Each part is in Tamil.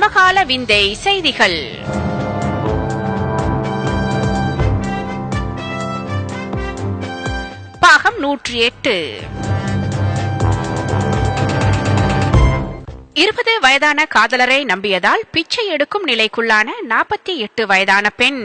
சமகால விந்தை செய்திகள். பாகம் 108. 20 வயதான காதலரை நம்பியதால் பிச்சை எடுக்கும் நிலைக்குள்ளான 48 வயதான பெண்.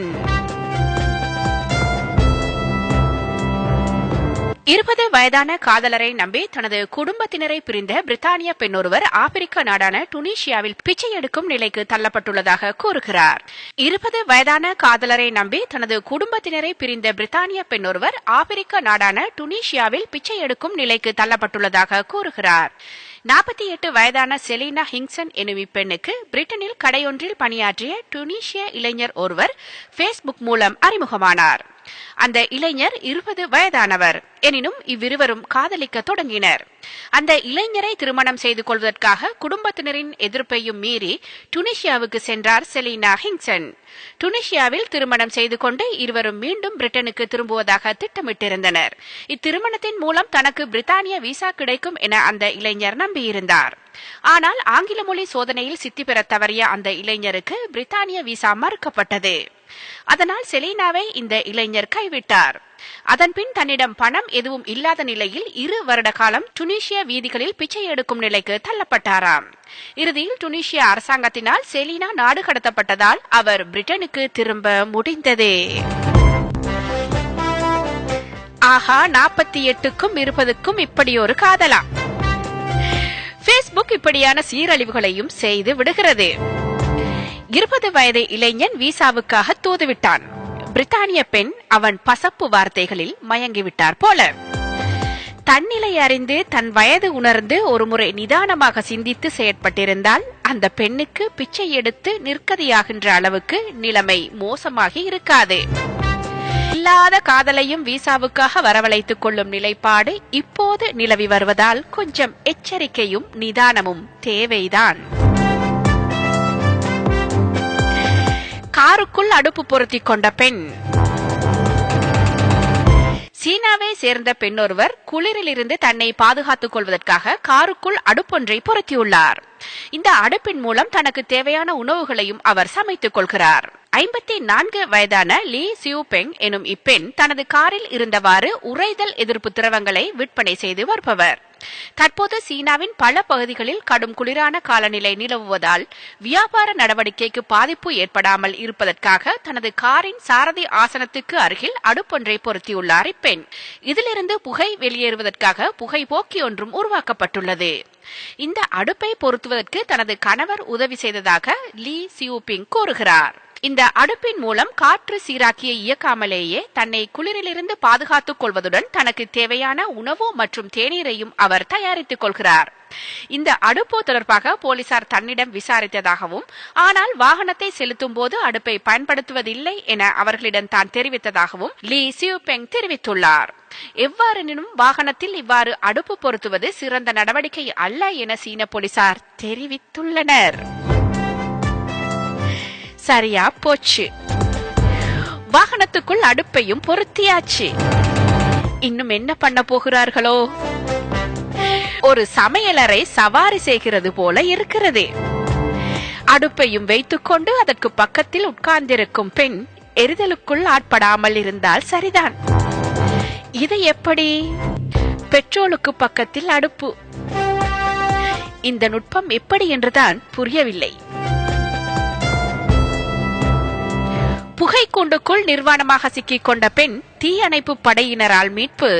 20 வயதான காதலரை நம்பி தனது குடும்பத்தினரை பிரிந்த பிரித்தானிய பெண் ஒருவர் ஆப்பிரிக்க நாடான டுனிஷியாவில் பிச்சை எடுக்கும் நிலைக்கு தள்ளப்பட்டுள்ளதாக கூறுகிறார். 20 வயதான காதலரை நம்பி தனது குடும்பத்தினரை பிரிந்த பிரித்தானிய பெண் ஒருவர் ஆப்பிரிக்க நாடான டுனிஷியாவில் பிச்சை எடுக்கும் நிலைக்கு தள்ளப்பட்டுள்ளதாக கூறுகிறார். 48 வயதான செலினா ஹிங்சன் எனும் இப்பெண்ணுக்கு பிரிட்டனில் கடையொன்றில் பணியாற்றிய டுனிஷிய இளைஞர் ஒருவர் பேஸ்புக் மூலம் அறிமுகமானார். அந்த இளைஞர் 20 வயதானவர். எனினும் இவ்விருவரும் காதலிக்க தொடங்கினர். அந்த இளைஞரை திருமணம் செய்து கொள்வதற்காக குடும்பத்தினரின் எதிர்ப்பையும் மீறி டுனிஷியாவுக்கு சென்றார் செலினா ஹிங்சன். டுனிஷியாவில் திருமணம் செய்து கொண்டு இருவரும் மீண்டும் பிரிட்டனுக்கு திரும்புவதாக திட்டமிட்டிருந்தனர். இத்திருமணத்தின் மூலம் தனக்கு பிரித்தானிய விசா கிடைக்கும் என அந்த இளைஞர் நம்பியிருந்தார். ஆனால் ஆங்கில மொழி சோதனையில் சித்தி பெற தவறிய அந்த இளைஞருக்கு பிரித்தானிய விசா மறுக்கப்பட்டது. அதனால் செலீனாவை இந்த இளைஞர் கைவிட்டார். அதன்பின் தன்னிடம் பணம் எதுவும் இல்லாத நிலையில் 2 வருட காலம் டுனிஷிய வீதிகளில் பிச்சை எடுக்கும் நிலைக்கு தள்ளப்பட்டாராம். இறுதியில் டுனிஷிய அரசாங்கத்தினால் செலீனா நாடு கடத்தப்பட்டதால் அவர் பிரிட்டனுக்கு திரும்ப முடிந்தது. ஆஹா, 48க்கும் 20க்கும் இப்படி ஒரு காதலா? பேஸ்புக் இப்படியான சீரழிவுகளையும் செய்து விடுகிறது. 20 வயது இளைஞன் விசாவுக்காக தூதுவிட்டான். பிரித்தானிய பெண் அவன் பசப்பு வார்த்தைகளில் மயங்கிவிட்டார் போல. தன்னிலை அறிந்து தன் வயது உணர்ந்து ஒருமுறை நிதானமாக சிந்தித்து செயற்பட்டிருந்தால் அந்த பெண்ணுக்கு பிச்சை எடுத்து நிற்கதியாகின்ற அளவுக்கு நிலைமை மோசமாகி இருக்காது. இல்லாத காதலையும் விசாவுக்காக வரவழைத்துக் கொள்ளும் நிலைப்பாடு இப்போது நிலவி வருவதால் கொஞ்சம் எச்சரிக்கையும் நிதானமும் தேவைதான். காருக்குள் அடுப்பு பொருத்தி கொண்ட பெண். சீனாவை சேர்ந்த பெண்ணொருவர் குளிரிலிருந்து தன்னை பாதுகாத்துக் கொள்வதற்காக காருக்குள் அடுப்பொன்றை பொருத்தியுள்ளார். இந்த அடுப்பின் மூலம் தனக்கு தேவையான உணவுகளையும் அவர் சமைத்துக் கொள்கிறார். 54 வயதான லீ சியூபெங் எனும் இப்பெண் தனது காரில் இருந்தவாறு உறைதல் எதிர்ப்பு திரவங்களை விற்பனை செய்து வருபவர். தற்போது சீனாவின் பல பகுதிகளில் கடும் குளிரான காலநிலை நிலவுவதால் வியாபார நடவடிக்கைக்கு பாதிப்பு ஏற்படாமல் இருப்பதற்காக தனது காரின் சாரதி ஆசனத்துக்கு அருகில் அடுப்பொன்றை பொருத்தியுள்ளார் இப்பெண். இதிலிருந்து புகை வெளியேறுவதற்காக புகை போக்கி ஒன்றும் உருவாக்கப்பட்டுள்ளது. இந்த அடுப்பை பொருத்துவதற்கு தனது கணவர் உதவி செய்ததாக லீ சியூபிங் கூறுகிறார். இந்த அடுப்பின் மூலம் காற்று சீராக்கியை இயக்காமலேயே தன்னை குளிரிலிருந்து பாதுகாத்துக் கொள்வதுடன் தனக்கு தேவையான உணவு மற்றும் தேநீரையும் அவர் தயாரித்துக் கொள்கிறார். இந்த அடுப்பு தொடர்பாக போலீசார் தன்னிடம் விசாரித்ததாகவும் ஆனால் வாகனத்தை செலுத்தும் போது அடுப்பை பயன்படுத்துவதில்லை என அவர்களிடம் தான் தெரிவித்ததாகவும் லீ சியூபெங் தெரிவித்துள்ளார். எவ்வாறெனினும் வாகனத்தில் இவ்வாறு அடுப்பு பொருத்துவது சிறந்த நடவடிக்கை அல்ல என சீன போலீசார் தெரிவித்துள்ளனர். சரியா போச்சு. வாகனத்துக்குள் அடுப்பையும் பொருத்தியாச்சு. இன்னும் என்ன பண்ண போகிறார்களோ? ஒரு சமையலறை சவாரி செய்கிறது போல இருக்கிறது. அடுப்பையும் வைத்துக்கொண்டு அதற்கு பக்கத்தில் உட்கார்ந்திருக்கும் பெண் எரிதலுக்குள் ஆட்படாமல் இருந்தால் சரிதான். இது எப்படி? பெட்ரோலுக்கு பக்கத்தில் அடுப்பு. இந்த நுட்பம் எப்படி என்றுதான் புரியவில்லை. புகைக்கூண்டுக்குள் நிர்வாணமாக சிக்கிக் கொண்ட பெண் தீயணைப்பு படையினரால் மீட்பு.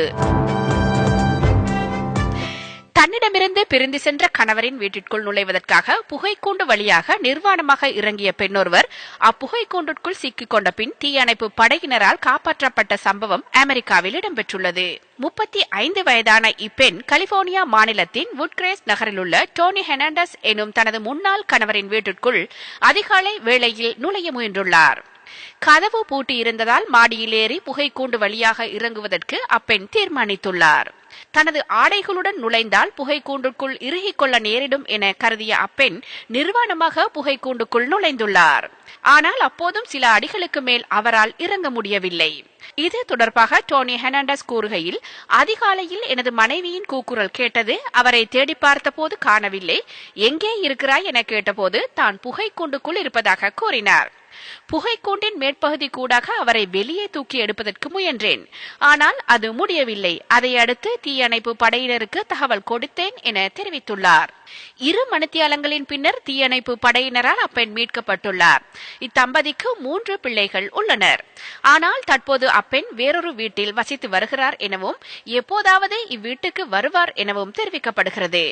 தன்னிடமிருந்து பிரிந்து சென்ற கணவரின் வீட்டிற்குள் நுழைவதற்காக புகைக்கூண்டு வழியாக நிர்வாணமாக இறங்கிய பெண்ணொருவர் அப்புகைக்கூண்டுக்குள் சிக்கிக் கொண்ட பின் தீயணைப்பு படையினரால் காப்பாற்றப்பட்ட சம்பவம் அமெரிக்காவில் இடம்பெற்றுள்ளது. 35 வயதான இப்பெண் கலிபோர்னியா மாநிலத்தின் வுட்கிரேஸ் நகரில் உள்ள டோனி ஹெர்னாண்டஸ் எனும் தனது முன்னாள் கணவரின் வீட்டிற்குள் அதிகாலை வேளையில் நுழைய முயன்றுள்ளார். கதவு பூட்டி இருந்ததால் மாடியில் ஏறி புகைக்கூண்டு வழியாக இறங்குவதற்கு அப்பெண் தீர்மானித்துள்ளார். தனது ஆடைகளுடன் நுழைந்தால் புகைக்கூண்டுக்குள் இறுகிக் கொள்ள நேரிடும் என கருதிய அப்பெண் நிர்வாணமாக புகைக்கூண்டுக்குள் நுழைந்துள்ளார். ஆனால் அப்போதும் சில அடிகளுக்கு மேல் அவரால் இறங்க முடியவில்லை. இது தொடர்பாக டோனி ஹெர்னாண்டஸ் கூறுகையில், அதிகாலையில் எனது மனைவியின் கூக்குரல் கேட்டது. அவரை தேடி பார்த்த போது காணவில்லை. எங்கே இருக்கிறாய் என கேட்டபோது தான் புகைக்கூண்டுக்குள் இருப்பதாக கூறினார். புகைக்கூண்டின் மேற்பகுதி கூடாக அவரை வெளியே தூக்கி எடுப்பதற்கு முயன்றேன். ஆனால் அது முடியவில்லை. அதை அடுத்து தீயணைப்பு படையினருக்கு தகவல் கொடுத்தேன் என தெரிவித்துள்ளார். 2 மணித்தியாலங்களின் பின்னர் தீயணைப்பு படையினரால் அப்பெண் மீட்கப்பட்டுள்ளார். இத்தம்பதிக்கு 3 பிள்ளைகள் உள்ளனர். ஆனால் தற்போது அப்பெண் வேறொரு வீட்டில் வசித்து வருகிறார் எனவும் எப்போதாவது இவ்வீட்டுக்கு வருவார் எனவும் தெரிவிக்கப்படுகிறது.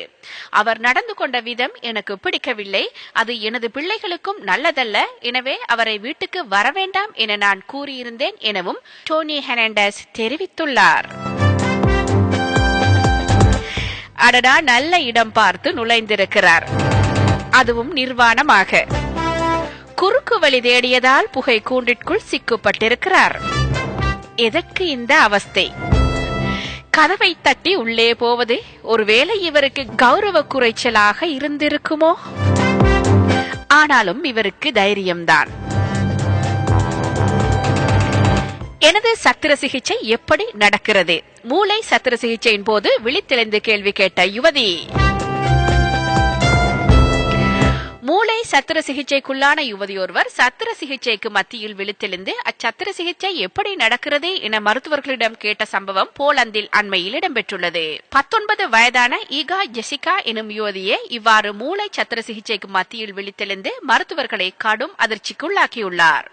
அவர் நடந்து கொண்ட விதம் எனக்கு பிடிக்கவில்லை. அது எனது பிள்ளைகளுக்கும் நல்லதல்ல. எனவே அவரை வீட்டுக்கு வரவேண்டாம் என நான் கூறியிருந்தேன் எனவும் டோனி ஹெர்னாண்டஸ் தெரிவித்துள்ளார். அடடா, நல்ல இடம் பார்த்து நுழைந்திருக்கிறார், அதுவும் நிர்வாணமாக. குறுக்கு வழி தேடியதால் புகை கூண்டிற்குள் சிக்கப்பட்டிருக்கிறார். எதற்கு இந்த அவஸ்தை? கதவை தட்டி உள்ளே போவது ஒருவேளை இவருக்கு கௌரவ குறைச்சலாக இருந்திருக்குமோ? ஆனாலும் இவருக்கு தைரியம்தான். எனது சத்திர சிகிச்சை எப்படி நடக்கிறது? மூளை சத்திர சிகிச்சையின் போது விழித்தெழுந்து கேள்வி கேட்ட யுவதி. மூளை சத்திர சிகிச்சைக்குள்ளான யுவதியொருவர் சத்திர சிகிச்சைக்கு மத்தியில் விழித்தெழுந்து அச்சத்திர சிகிச்சை எப்படி நடக்கிறது என மருத்துவர்களிடம் கேட்ட சம்பவம் போலந்தில் அண்மையில் இடம்பெற்றுள்ளது. 19 வயதான ஈகா ஜெசிகா எனும் யுவதியே இவ்வாறு மூளை சத்திர சிகிச்சைக்கு மத்தியில் விழித்தெழுந்து மருத்துவர்களை கடும் அதிர்ச்சிக்குள்ளாக்கியுள்ளார்.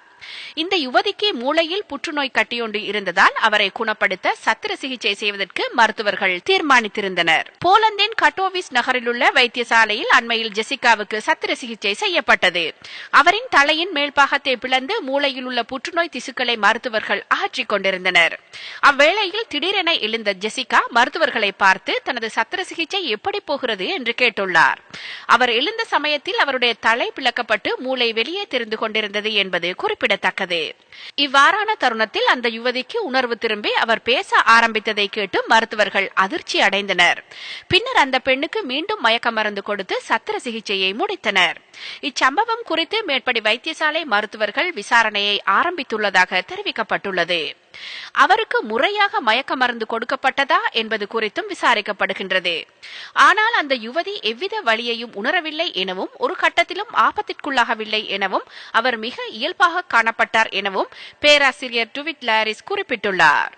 இந்த யுவதிக்கு மூளையில் புற்றுநோய் கட்டியொன்று இருந்ததால் அவரை குணப்படுத்த சத்திர சிகிச்சை செய்வதற்கு மருத்துவர்கள் தீர்மானித்திருந்தனர். போலந்தின் கட்டோவிஸ் நகரிலுள்ள வைத்தியசாலையில் அண்மையில் ஜெசிகாவுக்கு சத்திர சிகிச்சை செய்யப்பட்டது. அவரின் தலையின் மேல்பாகத்தை பிளந்து மூளையில் உள்ள புற்றுநோய் திசுக்களை மருத்துவர்கள் அகற்றிக் கொண்டிருந்தனர். அவ்வேளையில் திடீரென எழுந்த ஜெசிகா மருத்துவர்களை பார்த்து தனது சத்திர சிகிச்சை எப்படி போகிறது என்று கேட்டுள்ளார். அவர் எழுந்த சமயத்தில் அவருடைய தலை பிளக்கப்பட்டு மூளை வெளியே தெரிந்து கொண்டிருந்தது என்பது குறிப்பிடத்தக்கது. இவ்வாறான தருணத்தில் அந்த யுவதிக்கு உணர்வு திரும்பி அவர் பேச ஆரம்பித்ததை கேட்டு மருத்துவர்கள் அதிர்ச்சி அடைந்தனர். பின்னர் அந்த பெண்ணுக்கு மீண்டும் மயக்க மருந்து கொடுத்து சத்திர சிகிச்சையை முடித்தனர். இச்சம்பவம் குறித்து மேற்படி வைத்தியசாலை மருத்துவர்கள் விசாரணையை ஆரம்பித்துள்ளதாக தெரிவிக்கப்பட்டுள்ளது. அவருக்கு முறையாக மயக்க மருந்து கொடுக்கப்பட்டதா என்பது குறித்தும் விசாரிக்கப்படுகின்றது. ஆனால் அந்த யுவதி எவ்வித வலியையும் உணரவில்லை எனவும் ஒரு கட்டத்திலும் ஆபத்திற்குள்ளாகவில்லை எனவும் அவர் மிக இயல்பாக காணப்பட்டார் எனவும் பேராசிரியர் டுவிட் லாரிஸ் குறிப்பிட்டுள்ளார்.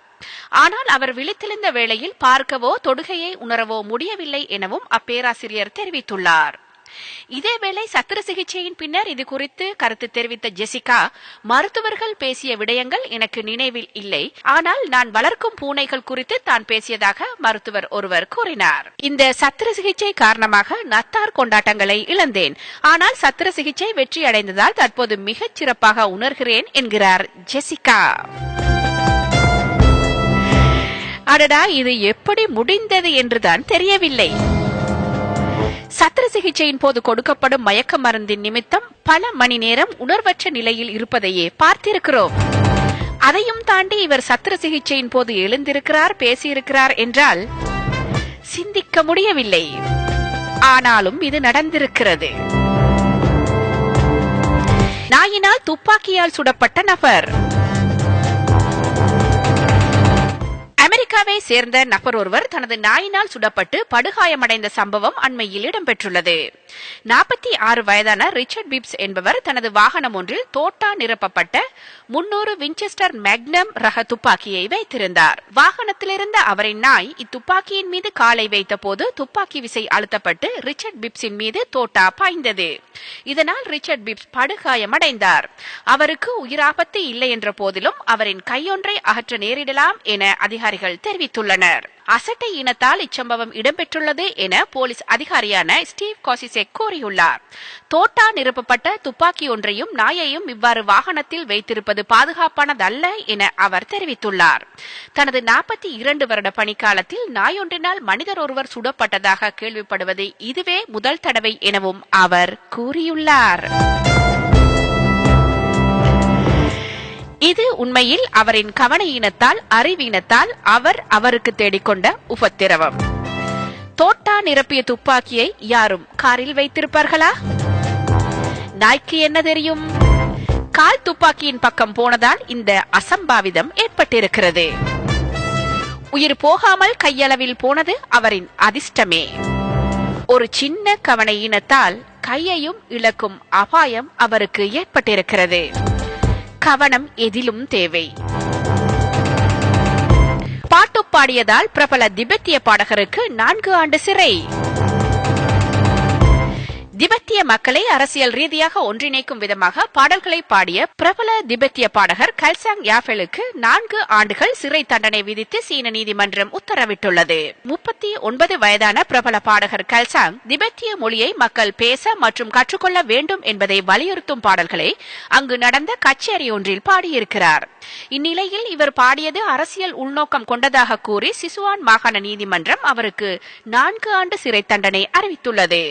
ஆனால் அவர் விழித்தெழுந்த வேளையில் பார்க்கவோ தொடுகையை உணரவோ முடியவில்லை எனவும் அப்பேராசிரியர் தெரிவித்துள்ளார். இதேவேளை சத்திர சிகிச்சையின் பின்னர் இது குறித்து கருத்து தெரிவித்த ஜெசிகா, மருத்துவர்கள் பேசிய விடயங்கள் எனக்கு நினைவில் இல்லை. ஆனால் நான் வளர்க்கும் பூனைகள் குறித்து தான் பேசியதாக மருத்துவர் ஒருவர் கூறினார். இந்த சத்திர சிகிச்சை காரணமாக நத்தார் கொண்டாட்டங்களை இழந்தேன். ஆனால் சத்திர சிகிச்சை வெற்றி அடைந்ததால் தற்போது மிகச் சிறப்பாக உணர்கிறேன் என்கிறார் ஜெசிகா. அடடா, இது எப்படி முடிந்தது என்றுதான் தெரியவில்லை. சத்திர சிகிச்சையின் போது கொடுக்கப்படும் மயக்க மருந்தின் நிமித்தம் பல மணி நேரம் உணர்வற்ற நிலையில் இருப்பதையே பார்த்திருக்கிறோம். அதையும் தாண்டி இவர் சத்திர சிகிச்சையின் போது எழுந்திருக்கிறார், பேசியிருக்கிறார் என்றால் சிந்திக்க முடியவில்லை. ஆனாலும் இது நடந்திருக்கிறது. நாயினால் துப்பாக்கியால் சுடப்பட்ட நபர். அமெரிக்காவை சேர்ந்த நபர் ஒருவர் தனது நாயினால் சுடப்பட்டு படுகாயமடைந்த சம்பவம் அண்மையில் இடம்பெற்றுள்ளது. 46 வயதான ரிச்சர்ட் பிப்ஸ் என்பவர் தனது வாகனம் ஒன்றில் தோட்டா நிரப்பப்பட்ட 300 வின்செஸ்டர் மேக்னம் ரக துப்பாக்கியை வைத்திருந்தார். வாகனத்தில் இருந்த அவரின் நாய் இத்துப்பாக்கியின் மீது காலை வைத்த போது துப்பாக்கி விசை அழுத்தப்பட்டு ரிச்சர்ட் பிப்ஸின் மீது தோட்டா பாய்ந்தது. இதனால் ரிச்சர்ட் பிப்ஸ் படுகாயமடைந்தார். அவருக்கு உயிராபத்து இல்லை என்ற போதிலும் அவரின் கையொன்றை அகற்ற நேரிடலாம் என அதிகாரிகள் தெரிவித்துள்ளனர். அசட்டை இனத்தால் இச்சம்பவம் இடம்பெற்றுள்ளது என போலீஸ் அதிகாரியான ஸ்டீவ் காசிசெக் கூறியுள்ளார். தோட்டா நிரப்பப்பட்ட துப்பாக்கி ஒன்றையும் நாயையும் இவ்வாறு வாகனத்தில் வைத்திருப்பது பாதுகாப்பானதல்ல என அவர் தெரிவித்துள்ளார். தனது 42 வருட பணிக்காலத்தில் நாயொன்றினால் மனிதர் ஒருவர் சுடப்பட்டதாக கேள்விப்படுவது இதுவே முதல் தடவை எனவும் அவர் கூறியுள்ளார். இது உண்மையில் அவரின் கவனஈனத்தால் அறிவீனத்தால் அவருக்கு தேடிக்கொண்ட உபத்திரவம். தோட்டா நிரப்பிய துப்பாக்கியை யாரும் காரில் வைத்திருப்பார்களா? நாய்க்கு என்ன தெரியும்? கால் துப்பாக்கியின் பக்கம் போனதால் இந்த அசம்பாவிதம் ஏற்பட்டிருக்கிறது. உயிர் போகாமல் கையளவில் போனது அவரின் அதிர்ஷ்டமே. ஒரு சின்ன கவனஈனத்தால் கையையும் இழக்கும் அபாயம் அவருக்கு ஏற்பட்டிருக்கிறது. கவனம் எதிலும் தேவை. பாட்டு பாடியதால் பிரபல திபெத்திய பாடகருக்கு 4 ஆண்டு சிறை. திபெத்திய மக்களை அரசியல் ரீதியாக ஒன்றிணைக்கும் விதமாக பாடல்களை பாடிய பிரபல திபெத்திய பாடகர் கல்சாங் யாஃபெலுக்கு 4 ஆண்டுகள் சிறை தண்டனை விதித்து சீன நீதிமன்றம் உத்தரவிட்டுள்ளது. 39 வயதான பிரபல பாடகர் கல்சாங் திபெத்திய மொழியை மக்கள் பேச மற்றும் கற்றுக்கொள்ள வேண்டும் என்பதை வலியுறுத்தும் பாடல்களை அங்கு நடந்த கச்சேரி ஒன்றில் பாடியிருக்கிறார். இந்நிலையில் இவர் பாடியது அரசியல் உள்நோக்கம் கொண்டதாக கூறி சிசுவான் மாகாண நீதிமன்றம் அவருக்கு 4 ஆண்டு சிறை தண்டனை அறிவித்துள்ளது.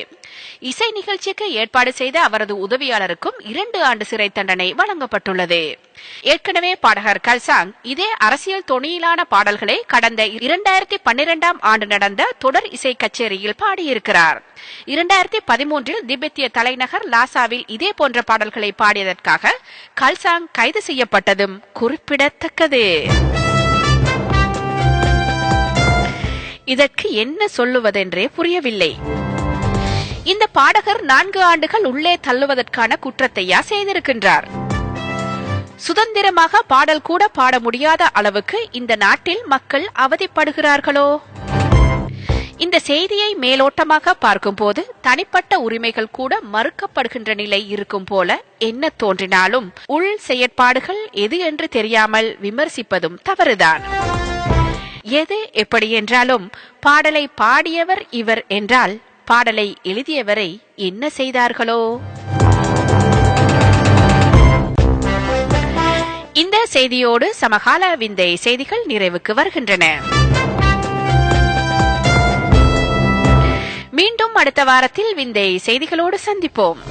இசை நிகழ்ச்சிக்கு ஏற்பாடு செய்த அவரது உதவியாளருக்கும் 2 ஆண்டு சிறை தண்டனை வழங்கப்பட்டுள்ளது. ஏற்கனவே பாடகர் கல்சாங் இதே அரசியல் தொனியிலான பாடல்களை கடந்த 2012ஆம் ஆண்டு நடந்த தொடர் இசை கச்சேரியில் பாடியிருக்கிறார். 2013இல் திபெத்திய தலைநகர் லாசாவில் இதே போன்ற பாடல்களை பாடியதற்காக கல்சாங் கைது செய்யப்பட்டதும் குறிப்பிடத்தக்கது. இதற்கு என்ன சொல்லுவதென்றே புரியவில்லை. இந்த பாடகர் 4 ஆண்டுகள் உள்ளே தள்ளுவதற்கான குற்றத்தையா செய்திருக்கின்றார்? சுதந்திரமாக பாடல் கூட பாட முடியாத அளவுக்கு இந்த நாட்டில் மக்கள் அவதிப்படுகிறார்களோ? இந்த செய்தியை மேலோட்டமாக பார்க்கும்போது தனிப்பட்ட உரிமைகள் கூட மறுக்கப்படுகின்ற நிலை இருக்கும் போல என்ன தோன்றினாலும் உள் செயற்பாடுகள் எது என்று தெரியாமல் விமர்சிப்பதும் தவறுதான். எது எப்படி என்றாலும் பாடலை பாடியவர் இவர் என்றால் பாடலை எழுதியவரை என்ன செய்தார்களோ? இந்த செய்தியோடு சமகால விந்தை செய்திகள் நிறைவுக்கு வருகின்றன. மீண்டும் அடுத்த வாரத்தில் விந்தை செய்திகளோடு சந்திப்போம்.